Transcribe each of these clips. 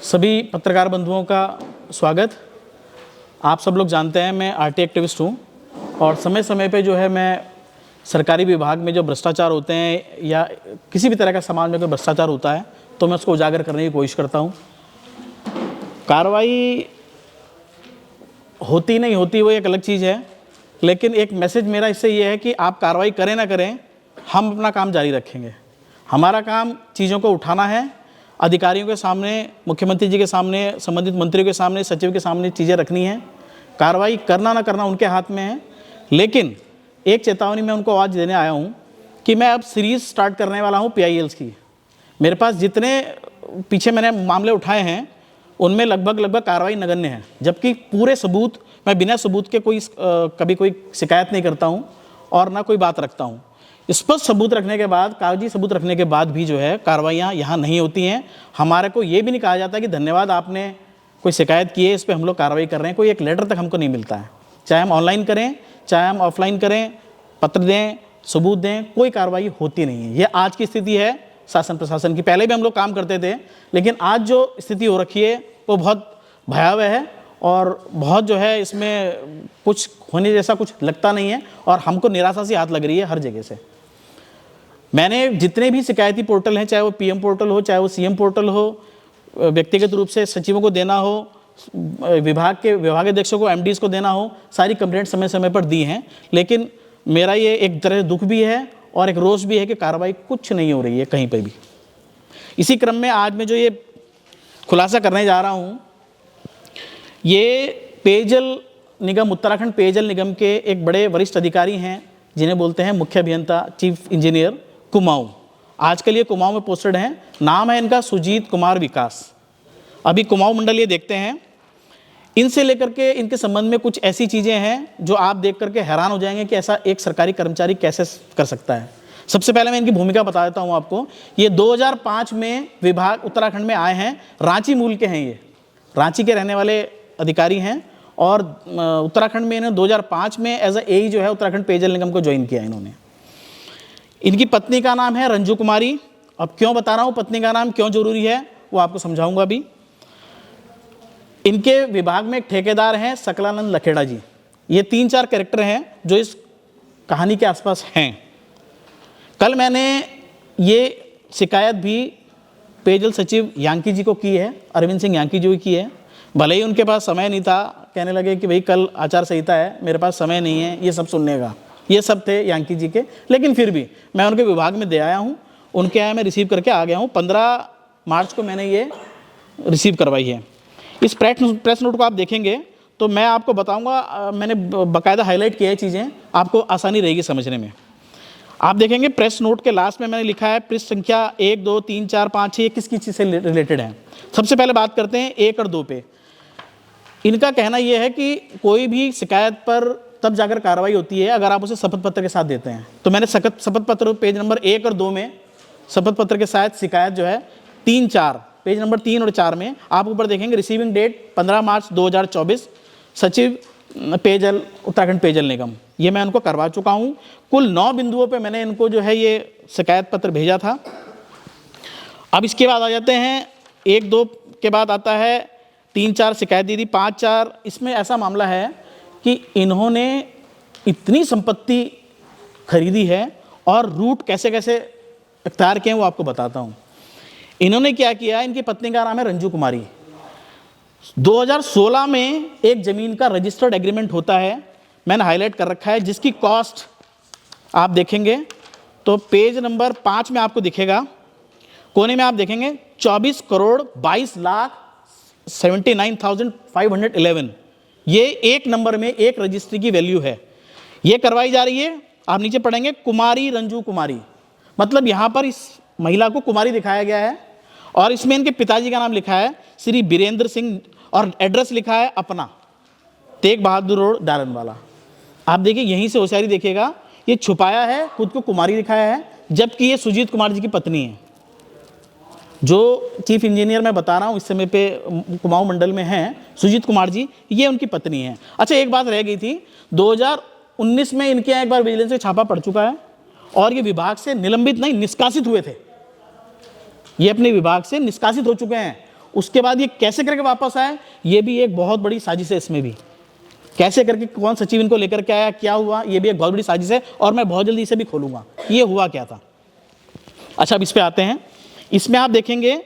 सभी पत्रकार बंधुओं का स्वागत। आप सब लोग जानते हैं मैं आरटी एक्टिविस्ट हूँ और समय समय पे जो है मैं सरकारी विभाग में जो भ्रष्टाचार होते हैं या किसी भी तरह का समाज में कोई भ्रष्टाचार होता है तो मैं उसको उजागर करने की कोशिश करता हूँ। कार्रवाई होती नहीं होती वो एक अलग चीज़ है, लेकिन एक मैसेज मेरा इससे ये है कि आप कार्रवाई करें ना करें, हम अपना काम जारी रखेंगे। हमारा काम चीज़ों को उठाना है, अधिकारियों के सामने, मुख्यमंत्री जी के सामने, संबंधित मंत्रियों के सामने, सचिव के सामने चीज़ें रखनी है। कार्रवाई करना ना करना उनके हाथ में है, लेकिन एक चेतावनी मैं उनको आज देने आया हूँ कि मैं अब सीरीज़ स्टार्ट करने वाला हूँ PILs की। मेरे पास जितने पीछे मैंने मामले उठाए हैं उनमें लगभग कार्रवाई नगण्य है, जबकि पूरे सबूत, मैं बिना सबूत के कभी कोई शिकायत नहीं करता हूँ और ना कोई बात रखता हूँ। स्पष्ट सबूत रखने के बाद, कागजी सबूत रखने के बाद भी जो है कार्रवाइयाँ यहाँ नहीं होती हैं। हमारे को ये भी नहीं कहा जाता कि धन्यवाद आपने कोई शिकायत की है, इस पर हम लोग कार्रवाई कर रहे हैं। कोई एक लेटर तक हमको नहीं मिलता है, चाहे हम ऑनलाइन करें चाहे हम ऑफलाइन करें, पत्र दें, सबूत दें, कोई कार्रवाई होती नहीं है। ये आज की स्थिति है शासन प्रशासन की। पहले भी हम लोग काम करते थे, लेकिन आज जो स्थिति हो रखी है वो बहुत भयावह है और बहुत जो है इसमें कुछ होने जैसा कुछ लगता नहीं है और हमको निराशा सी हाथ लग रही है हर जगह से। मैंने जितने भी शिकायती पोर्टल हैं, चाहे वो PM पोर्टल हो, चाहे वो CM पोर्टल हो, व्यक्तिगत रूप से सचिवों को देना हो, विभागाध्यक्षों को, MDs को देना हो, सारी कंप्लेंट समय समय पर दी हैं। लेकिन मेरा ये एक तरह दुख भी है और एक रोष भी है कि कार्रवाई कुछ नहीं हो रही है कहीं पर भी। इसी क्रम में आज मैं जो ये खुलासा करने जा रहा हूँ, ये पेयजल निगम, उत्तराखंड पेयजल निगम के एक बड़े वरिष्ठ अधिकारी हैं जिन्हें बोलते हैं मुख्य अभियंता, चीफ इंजीनियर कुमाऊं। आजकल ये कुमाऊं में पोस्टेड हैं। नाम है इनका सुजीत कुमार विकास। अभी कुमाऊं मंडल ये देखते हैं। इनसे लेकर के इनके संबंध में कुछ ऐसी चीज़ें हैं जो आप देख करके हैरान हो जाएंगे कि ऐसा एक सरकारी कर्मचारी कैसे कर सकता है। सबसे पहले मैं इनकी भूमिका बता देता हूँ आपको। ये 2005 में विभाग उत्तराखंड में आए हैं, रांची मूल के हैं, ये रांची के रहने वाले अधिकारी हैं और उत्तराखंड में इन्होंने 2005 में एज AE जो है उत्तराखंड पेयजल निगम को ज्वाइन किया इन्होंने। इनकी पत्नी का नाम है रंजू कुमारी। अब क्यों बता रहा हूँ पत्नी का नाम क्यों जरूरी है वो आपको समझाऊंगा अभी। इनके विभाग में एक ठेकेदार हैं सकलानंद लखेड़ा जी। ये 3-4 कैरेक्टर हैं जो इस कहानी के आसपास हैं। कल मैंने ये शिकायत भी पेयजल सचिव यांकी जी को की है, अरविंद सिंह यांकी जी को की है। भले ही उनके पास समय नहीं था, कहने लगे कि भाई कल आचार संहिता है, मेरे पास समय नहीं है ये सब सुनने का, ये सब थे यांकी जी के, लेकिन फिर भी मैं उनके विभाग में दे आया हूँ। उनके यहाँ मैं रिसीव करके आ गया हूँ। 15 मार्च को मैंने ये रिसीव करवाई है। इस प्रेस नोट को आप देखेंगे तो मैं आपको बताऊँगा, मैंने बाकायदा हाईलाइट किया है चीज़ें, आपको आसानी रहेगी समझने में। आप देखेंगे प्रेस नोट के लास्ट में मैंने लिखा है पृष्ठ संख्या 1, 2, 3, 4, 5, 6 किस किस चीज़ से रिलेटेड है। सबसे पहले बात करते हैं 1 और 2 पे। इनका कहना यह है कि कोई भी शिकायत पर तब जाकर कार्रवाई होती है अगर आप उसे शपथ पत्र के साथ देते हैं। तो मैंने शपथ पत्र पेज नंबर 1 और 2 में शपथ पत्र के साथ शिकायत जो है 3-4, पेज नंबर 3 और 4 में आप ऊपर देखेंगे रिसीविंग डेट 15 मार्च 2024, सचिव पेयजल उत्तराखंड पेयजल निगम, ये मैं उनको करवा चुका हूँ। कुल 9 बिंदुओं पे मैंने इनको जो है ये शिकायत पत्र भेजा था। अब इसके बाद आ जाते हैं 1-2 के बाद आता है 3-4 शिकायत दी थी, 5-4। इसमें ऐसा मामला है कि इन्होंने इतनी संपत्ति खरीदी है और रूट कैसे कैसे इख्तियार किए हैं वो आपको बताता हूँ। इन्होंने क्या किया, इनकी पत्नी का नाम है रंजू कुमारी। 2016 में एक ज़मीन का रजिस्टर्ड एग्रीमेंट होता है, मैंने हाईलाइट कर रखा है, जिसकी कॉस्ट आप देखेंगे तो पेज नंबर 5 में आपको दिखेगा, कोने में आप देखेंगे 24,72,79,511। ये एक नंबर में एक रजिस्ट्री की वैल्यू है। ये करवाई जा रही है, आप नीचे पढ़ेंगे कुमारी रंजू कुमारी, मतलब यहाँ पर इस महिला को कुमारी दिखाया गया है और इसमें इनके पिताजी का नाम लिखा है श्री बीरेंद्र सिंह और एड्रेस लिखा है अपना, तेग बहादुर रोड, डारनवाला। आप देखिए यहीं से होशियारी देखिएगा, ये छुपाया है, खुद को कुमारी दिखाया है, जबकि ये सुजीत कुमार जी की पत्नी है। जो चीफ इंजीनियर मैं बता रहा हूँ इस समय पे कुमाऊं मंडल में हैं, सुजीत कुमार जी, ये उनकी पत्नी है। अच्छा, एक बात रह गई थी, 2019 में इनके यहाँ एक बार विजिलेंस से छापा पड़ चुका है और ये विभाग से निलंबित नहीं, निष्कासित हुए थे। ये अपने विभाग से निष्कासित हो चुके हैं उसके बाद ये कैसे करके वापस आए, ये भी एक बहुत बड़ी साजिश है। इसमें भी कैसे करके कौन सचिव इनको लेकर के आया, क्या हुआ, ये भी एक बहुत बड़ी साजिश है और मैं बहुत जल्दी इसे भी खोलूंगा ये हुआ क्या था। अच्छा, अब इस पे आते हैं। इसमें आप देखेंगे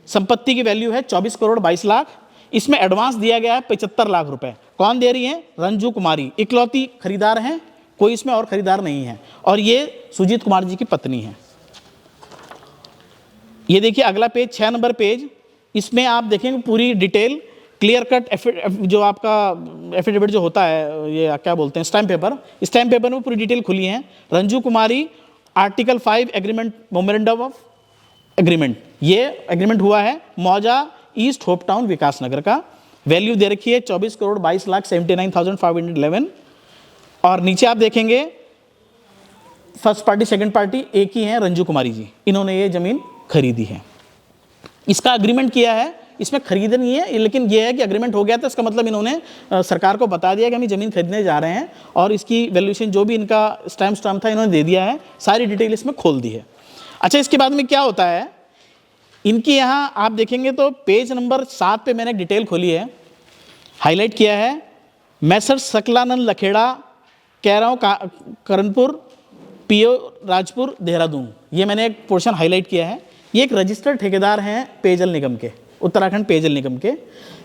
संपत्ति की वैल्यू है 24 करोड़ 22 लाख। इसमें एडवांस दिया गया है 75 लाख रुपए। कौन दे रही है? रंजू कुमारी इकलौती खरीदार हैं, कोई इसमें और खरीदार नहीं है, और ये सुजीत कुमार जी की पत्नी है। ये देखिए अगला पेज 6 नंबर पेज, इसमें आप देखेंगे पूरी डिटेल क्लियर कट जो आपका एफिडेविट जो होता है, ये क्या बोलते हैं, स्टैम्प पेपर में पूरी डिटेल खुली है। Ranju Kumari article 5 agreement memorandum of agreement, ये एग्रीमेंट हुआ है मौजा east hope town Vikas Nagar का। वैल्यू दे रखी है 24 करोड़ 22 लाख 79,511। और नीचे आप देखेंगे फर्स्ट पार्टी सेकंड पार्टी एक ही है, रंजू कुमारी जी, इन्होंने ये जमीन खरीदी है। इसका अग्रीमेंट किया है, इसमें खरीद नहीं है, लेकिन यह है कि अग्रीमेंट हो गया था, इसका मतलब इन्होंने सरकार को बता दिया कि हम ये ज़मीन खरीदने जा रहे हैं और इसकी वैल्यूएशन जो भी इनका स्टैम्प था इन्होंने दे दिया है, सारी डिटेल इसमें खोल दी है। अच्छा, इसके बाद में क्या होता है, इनकी यहाँ आप देखेंगे तो पेज नंबर 7 पे मैंने डिटेल खोली है, हाईलाइट किया है, मैसर सकलानंद लखेड़ा, कैराव करनपुर, पीओ राजपुर, देहरादून, ये मैंने एक पोर्शन हाईलाइट किया है। ये एक रजिस्टर्ड ठेकेदार हैं पेयजल निगम के, उत्तराखंड पेयजल निगम के।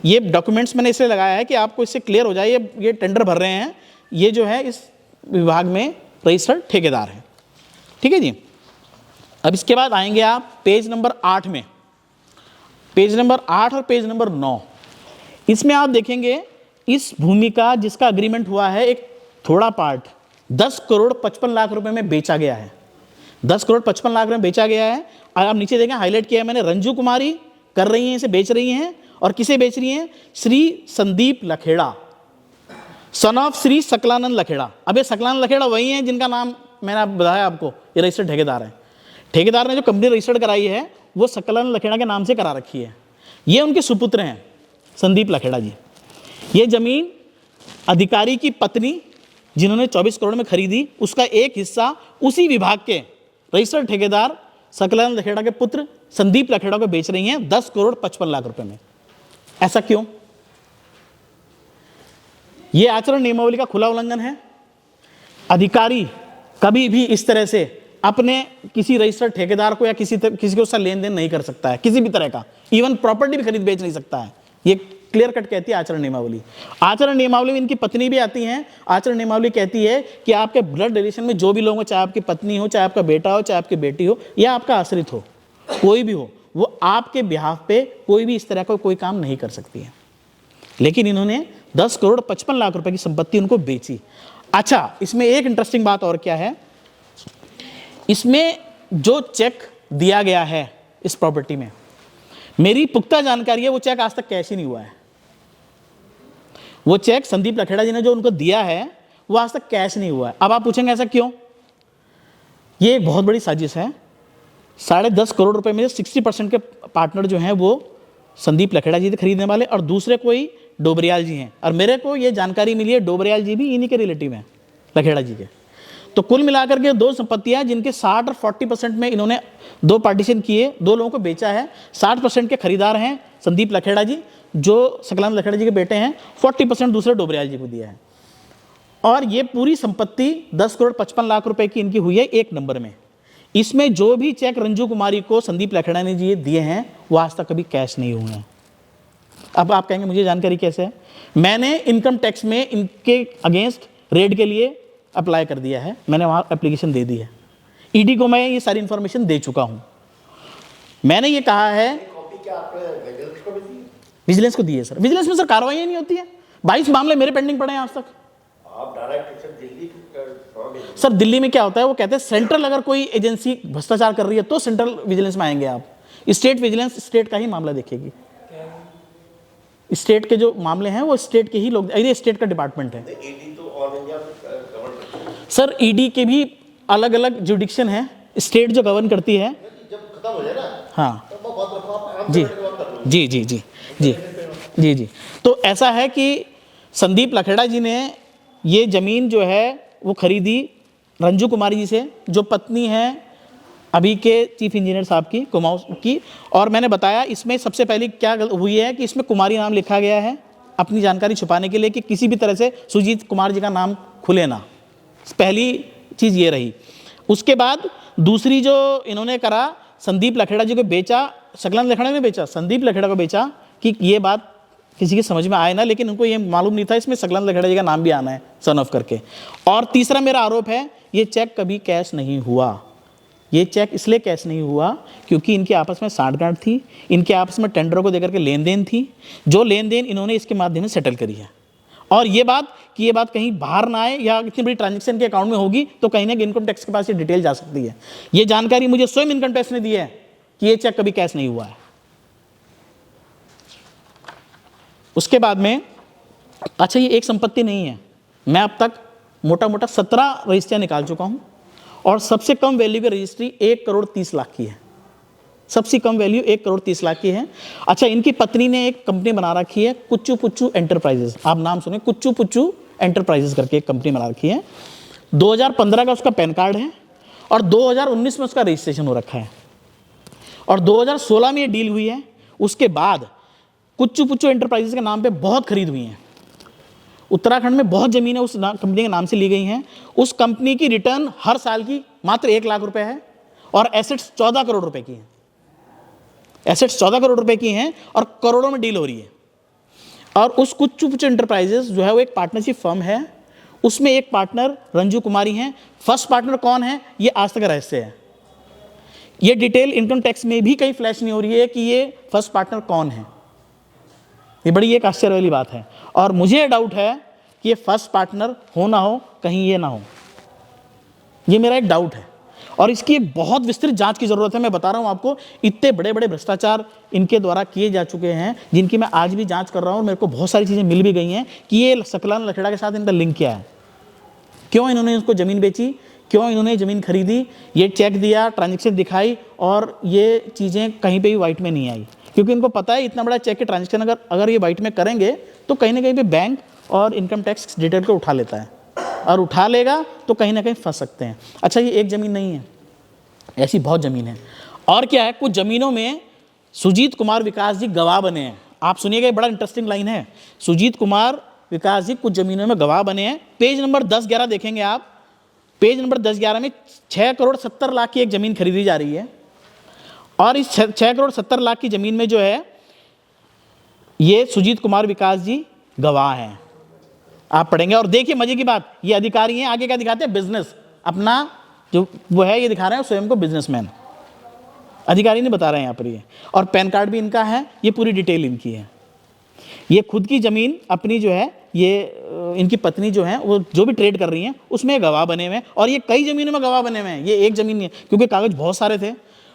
ये डॉक्यूमेंट्स मैंने इसलिए लगाया है कि आपको इससे क्लियर हो जाए, ये टेंडर भर रहे हैं, ये जो है इस विभाग में रजिस्टर्ड ठेकेदार हैं। ठीक है जी। अब इसके बाद आएंगे आप पेज नंबर 8 में, पेज नंबर 8 और पेज नंबर 9, इसमें आप देखेंगे इस भूमि का जिसका अग्रीमेंट हुआ है एक थोड़ा पार्ट 10 करोड़ 55 लाख रुपए में बेचा गया है, 10 करोड़ 55 लाख में बेचा गया है। और आप नीचे देखें हाईलाइट किया है मैंने, रंजू कुमारी कर रही हैं, इसे बेच रही हैं, और किसे बेच रही हैं? Shri Sandeep Lakhera, son of Shri Saklanand Lakhera. अब ये सकलानंद लखेड़ा वही हैं जिनका नाम मैंने बताया आपको, ये रजिस्टर्ड ठेकेदार है। ठेकेदार ने जो कंपनी रजिस्टर्ड कराई है वो सकलानंद लखेड़ा के नाम से करा रखी है। ये उनके सुपुत्र हैं संदीप लखेड़ा जी। ये जमीन अधिकारी की पत्नी जिन्होंने 24 करोड़ में खरीदी, उसका एक हिस्सा उसी विभाग के रजिस्टर्ड ठेकेदार सकलानंद लखेड़ा के पुत्र संदीप लखेड़ा को बेच रही हैं 10 करोड़ 55 लाख रुपए में। ऐसा क्यों? यह आचरण नियमावली का खुला उल्लंघन है। अधिकारी कभी भी इस तरह से अपने किसी रजिस्टर्ड ठेकेदार को या किसी के साथ लेन देन नहीं कर सकता है, किसी भी तरह का, इवन प्रॉपर्टी भी खरीद बेच नहीं सकता है। ये क्लियर कट कहती है आचरण नियमावली। आचरण नियमावली में इनकी पत्नी भी आती हैं। आचरण नियमावली कहती है कि आपके ब्लड रिलेशन में जो भी लोग हो, चाहे आपकी पत्नी हो, चाहे आपका बेटा हो, चाहे आपकी बेटी हो, या आपका आश्रित हो, कोई भी हो, वो आपके बिहाफ पे कोई भी इस तरह का कोई काम नहीं कर सकती है। लेकिन इन्होंने 10 करोड़ 55 लाख रुपए की संपत्ति उनको बेची। अच्छा, इसमें एक इंटरेस्टिंग बात और क्या है, इसमें जो चेक दिया गया है इस प्रॉपर्टी में, मेरी पुख्ता जानकारी है वो चेक आज तक कैश ही नहीं हुआ है। वो चेक संदीप लखेड़ा जी ने जो उनको दिया है वो आज तक कैश नहीं हुआ है। अब आप पूछेंगे ऐसा क्यों? ये एक बहुत बड़ी साजिश है। 10.5 करोड़ रुपए में 60% के पार्टनर जो हैं वो संदीप लखेड़ा जी थे खरीदने वाले, और दूसरे कोई डोबरियाल जी हैं। और मेरे को ये जानकारी मिली है डोबरियाल जी भी इन्हीं के रिलेटिव हैं, लखेड़ा जी के। तो कुल मिलाकर के दो संपत्तियां जिनके 60 और 40% में इन्होंने दो पार्टीशन किए, दो लोगों को बेचा है। 60% के खरीदार हैं संदीप लखेड़ा जी जो सकलानंद लखेड़ा जी के बेटे हैं, 40% दूसरे डोबरियाल जी को दिया है। और ये पूरी संपत्ति 10 करोड़ 55 लाख रुपए की इनकी हुई है एक नंबर में। इसमें जो भी चेक रंजू कुमारी को संदीप लखेड़ा ने जी दिए हैं वो आज तक कभी कैश नहीं हुए हैं। अब आप कहेंगे मुझे जानकारी कैसे है? मैंने इनकम टैक्स में इनके अगेंस्ट रेड के लिए अप्लाई कर दिया है, मैंने वहाँ एप्लीकेशन दे दी है। ईडी को मैं ये सारी इंफॉर्मेशन दे चुका हूँ। मैंने ये कहा है, विजिलेंस को दी है सर। विजिलेंस में सर कार्रवाई नहीं होती है। 22 मामले मेरे पेंडिंग पड़े हैं आज तक। आप डायरेक्ट दिल्ली सर दिल्ली में क्या होता है, वो कहते हैं सेंट्रल अगर कोई एजेंसी भ्रष्टाचार कर रही है तो सेंट्रल विजिलेंस में आएंगे आप। स्टेट विजिलेंस स्टेट का ही मामला देखेगी। स्टेट के जो मामले हैं वो स्टेट के ही लोग, ये स्टेट का डिपार्टमेंट है। ईडी तो all India govern sir ED के भी अलग अलग जुडिक्शन है, स्टेट जो गवर्न करती है। जब खत्म हो जाए ना, हाँ तो बहुत रखो जी जी जी जी जी जी जी। तो ऐसा है कि संदीप लखेड़ा जी ने ये ज़मीन जो है वो खरीदी रंजू कुमारी जी से, जो पत्नी है अभी के चीफ इंजीनियर साहब की, कुमाऊं की। और मैंने बताया इसमें सबसे पहले क्या हुई है कि इसमें कुमारी नाम लिखा गया है अपनी जानकारी छुपाने के लिए कि किसी भी तरह से सुजीत कुमार जी का नाम खुले ना। पहली चीज़ ये रही। उसके बाद दूसरी जो इन्होंने करा, संदीप लखेड़ा जी को बेचा, सकलानंद लखेड़ा ने बेचा, संदीप लखेड़ा को बेचा कि ये बात किसी की समझ में आए ना, लेकिन उनको ये मालूम नहीं था इसमें सकलानंद लखेड़ा जी का नाम भी आना है सन ऑफ करके। और तीसरा मेरा आरोप है ये चेक कभी कैश नहीं हुआ। ये चेक इसलिए कैश नहीं हुआ क्योंकि इनके आपस में साठगांठ थी, इनके आपस में टेंडरों को देकर के लेन देन थी, जो लेन देन इन्होंने इसके माध्यम से सेटल करी है। और ये बात कहीं बाहर ना आए या इतनी बड़ी ट्रांजैक्शन के अकाउंट में होगी तो कहीं ना कहीं इनकम टैक्स के पास ये डिटेल जा सकती है। ये जानकारी मुझे स्वयं इनकम टैक्स ने दी है कि ये चेक कभी कैश नहीं हुआ है। उसके बाद में अच्छा, ये एक संपत्ति नहीं है, मैं अब तक मोटा मोटा 17 रजिस्ट्रियां निकाल चुका हूं और सबसे कम वैल्यू की रजिस्ट्री 1,30,00,000 की है। सबसे कम वैल्यू 1,30,00,000 की है। अच्छा, इनकी पत्नी ने एक कंपनी बना रखी है कुच्चू पुच्चू एंटरप्राइजेस, आप नाम सुने, कुच्चू पुच्चू एंटरप्राइजेस करके एक कंपनी बना रखी है। 2015 का उसका पैन कार्ड है और 2019 में उसका रजिस्ट्रेशन हो रखा है और 2016 में ये डील हुई है। उसके बाद कुच्चू पुच्चू एंटरप्राइजेस के नाम पे बहुत खरीद हुई हैं। उत्तराखंड में बहुत ज़मीनें उस कंपनी के नाम से ली गई हैं। उस कंपनी की रिटर्न हर साल की मात्र 1 लाख रुपए है और एसेट्स 14 करोड़ रुपए की हैं। एसेट्स 14 करोड़ रुपए की हैं और करोड़ों में डील हो रही है। और उस कुच्चू पुच्चू एंटरप्राइजेस जो है वो एक पार्टनरशिप फर्म है, उसमें एक पार्टनर रंजू कुमारी हैं। फर्स्ट पार्टनर कौन है ये आज तक रहस्य है। ये डिटेल इनकम टैक्स में भी कहीं फ्लैश नहीं हो रही है कि ये फर्स्ट पार्टनर कौन है। ये बड़ी एक आश्चर्य वाली बात है और मुझे डाउट है कि ये फर्स्ट पार्टनर हो ना हो, कहीं ये ना हो। ये मेरा एक डाउट है और इसकी एक बहुत विस्तृत जांच की जरूरत है। मैं बता रहा हूं आपको, इतने बड़े बड़े भ्रष्टाचार इनके द्वारा किए जा चुके हैं जिनकी मैं आज भी जांच कर रहा हूं। मेरे को बहुत सारी चीजें मिल भी गई हैं कि ये सकलानंद लखेड़ा के साथ इनका लिंक क्या है, क्यों इन्होंने उसको जमीन बेची, क्यों इन्होंने ज़मीन खरीदी, ये चेक दिया, ट्रांजैक्शन दिखाई और ये चीज़ें कहीं पे भी वाइट में नहीं आई। क्योंकि इनको पता है इतना बड़ा चेक के ट्रांजैक्शन अगर ये वाइट में करेंगे तो कहीं ना कहीं पे बैंक और इनकम टैक्स डिटेल को उठा लेता है और उठा लेगा तो कहीं ना कहीं फंस सकते हैं। अच्छा, ये एक ज़मीन नहीं है, ऐसी बहुत ज़मीन है। और क्या है, कुछ ज़मीनों में सुजीत कुमार विकास जी गवाह बने हैं। आप सुनिएगा, ये बड़ा इंटरेस्टिंग लाइन है। सुजीत कुमार विकास जी कुछ ज़मीनों में गवाह बने हैं। पेज नंबर 10-11 देखेंगे आप। पेज नंबर 10-11 में 6,70,00,000 की एक ज़मीन खरीदी जा रही है और इस 6,70,00,000 की ज़मीन में जो है ये सुजीत कुमार विकास जी गवाह हैं। आप पढ़ेंगे और देखिए मजे की बात, ये अधिकारी हैं, आगे क्या दिखाते हैं, बिजनेस अपना जो वो है ये दिखा रहे हैं स्वयं को बिजनेसमैन, अधिकारी नहीं बता रहे हैं यहाँ पर ये। और पैन कार्ड भी इनका है, ये पूरी डिटेल इनकी है। ये खुद की ज़मीन अपनी जो है, ये इनकी पत्नी जो है वो जो भी ट्रेड कर रही हैं उसमें गवाह बने हुए हैं और ये कई ज़मीनों में गवाह बने हुए हैं। ये एक ज़मीन नहीं है क्योंकि कागज़ बहुत सारे थे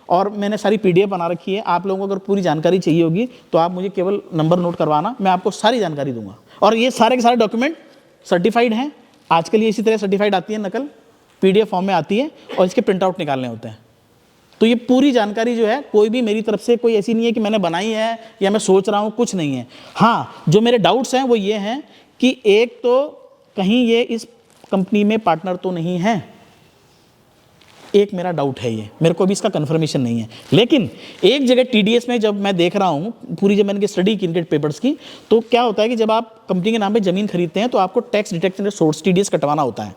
और मैंने सारी PDF बना रखी है। आप लोगों को अगर पूरी जानकारी चाहिए होगी तो आप मुझे केवल नंबर नोट करवाना, मैं आपको सारी जानकारी दूंगा। और ये सारे के सारे डॉक्यूमेंट सर्टिफाइड हैं। आजकल ये इसी तरह सर्टिफाइड आती है, नकल PDF फॉर्म में आती है और इसके प्रिंट आउट निकालने होते हैं। तो ये पूरी जानकारी जो है कोई भी मेरी तरफ से कोई ऐसी नहीं है कि मैंने बनाई है या मैं सोच रहा हूँ, कुछ नहीं है। हाँ, जो मेरे डाउट्स हैं वो ये हैं कि एक तो कहीं ये इस कंपनी में पार्टनर तो नहीं है, एक मेरा डाउट है, ये मेरे को भी इसका कंफर्मेशन नहीं है। लेकिन एक जगह TDS में जब मैं देख रहा हूँ पूरी, जब मैंने स्टडी की इनके पेपर्स की, तो क्या होता है कि जब आप कंपनी के नाम पे ज़मीन खरीदते हैं तो आपको टैक्स डिडक्शन सोर्स TDS कटवाना होता है।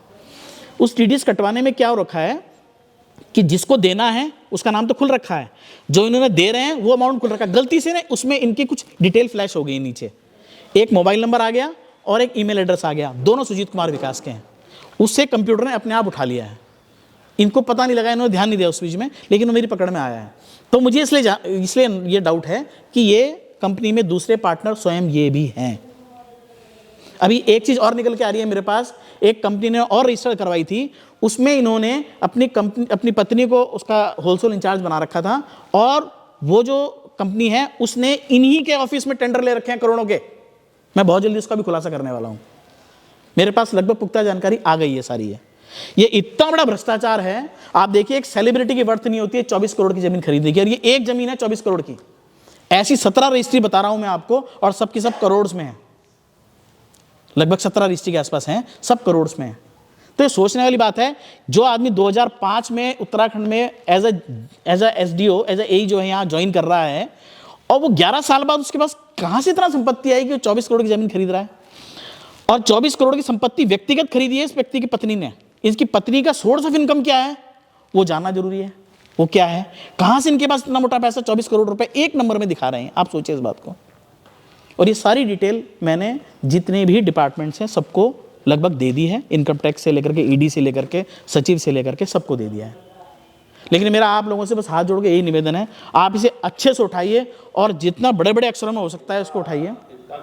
उस TDS कटवाने में क्या हो रखा है कि जिसको देना है उसका नाम तो खुल रखा है, जो इन्होंने दे रहे हैं वो अमाउंट खुल रखा है। गलती से ना उसमें इनकी कुछ डिटेल फ्लैश हो गई नीचे, एक मोबाइल नंबर आ गया और एक ईमेल एड्रेस आ गया, दोनों सुजीत कुमार विकास के हैं। उससे कंप्यूटर ने अपने आप उठा लिया है, इनको पता नहीं लगा, इन्होंने ध्यान नहीं दिया उस बीच में, लेकिन वो मेरी पकड़ में आया है। तो मुझे इसलिए ये डाउट है कि ये कंपनी में दूसरे पार्टनर स्वयं ये भी हैं। अभी एक चीज़ और निकल के आ रही है मेरे पास, एक कंपनी ने और रजिस्टर करवाई थी, उसमें इन्होंने अपनी पत्नी को उसका होलसेल इंचार्ज बना रखा था और वो जो कंपनी है उसने इन्हीं के ऑफिस में टेंडर ले रखे हैं करोड़ों के। मैं बहुत जल्दी उसका भी खुलासा करने वाला हूँ, मेरे पास लगभग पुख्ता जानकारी आ गई है सारी है। ये इतना बड़ा भ्रष्टाचार है। आप देखिए, एक सेलिब्रिटी की वर्थ नहीं होती है 24 करोड़ की जमीन खरीदने की, और ये एक जमीन है 24 करोड़ की। ऐसी 17 रजिस्ट्री बता रहा हूं मैं आपको और सबकी सब करोड़ में है, लगभग 17 रजिस्ट्री के आसपास हैं, सब करोड़ में है। तो ये सोचने वाली बात है। जो आदमी 2005 में उत्तराखंड में as a SDO as a जो है यहाँ ज्वाइन कर रहा है, और वो 11 साल बाद उसके पास कहाँ से इतना संपत्ति आई कि वो 24 करोड़ की जमीन खरीद रहा है। और 24 करोड़ की संपत्ति व्यक्तिगत खरीदी है इस व्यक्ति की पत्नी ने। इसकी पत्नी का सोर्स ऑफ इनकम क्या है वो जानना जरूरी है। वो क्या है, कहां से इनके पास इतना मोटा पैसा 24 करोड़ रुपए एक नंबर में दिखा रहे हैं, आप सोचिए इस बात को। और ये सारी डिटेल मैंने जितने भी डिपार्टमेंट्स हैं सबको लगभग दे दी है, इनकम टैक्स से लेकर के ईडी से लेकर के सचिव से लेकर के सबको दे दिया है। लेकिन मेरा आप लोगों से बस हाथ जोड़ के यही निवेदन है, आप इसे अच्छे से उठाइए और जितना बड़े बड़े अक्षरों में हो सकता है उसको उठाइए।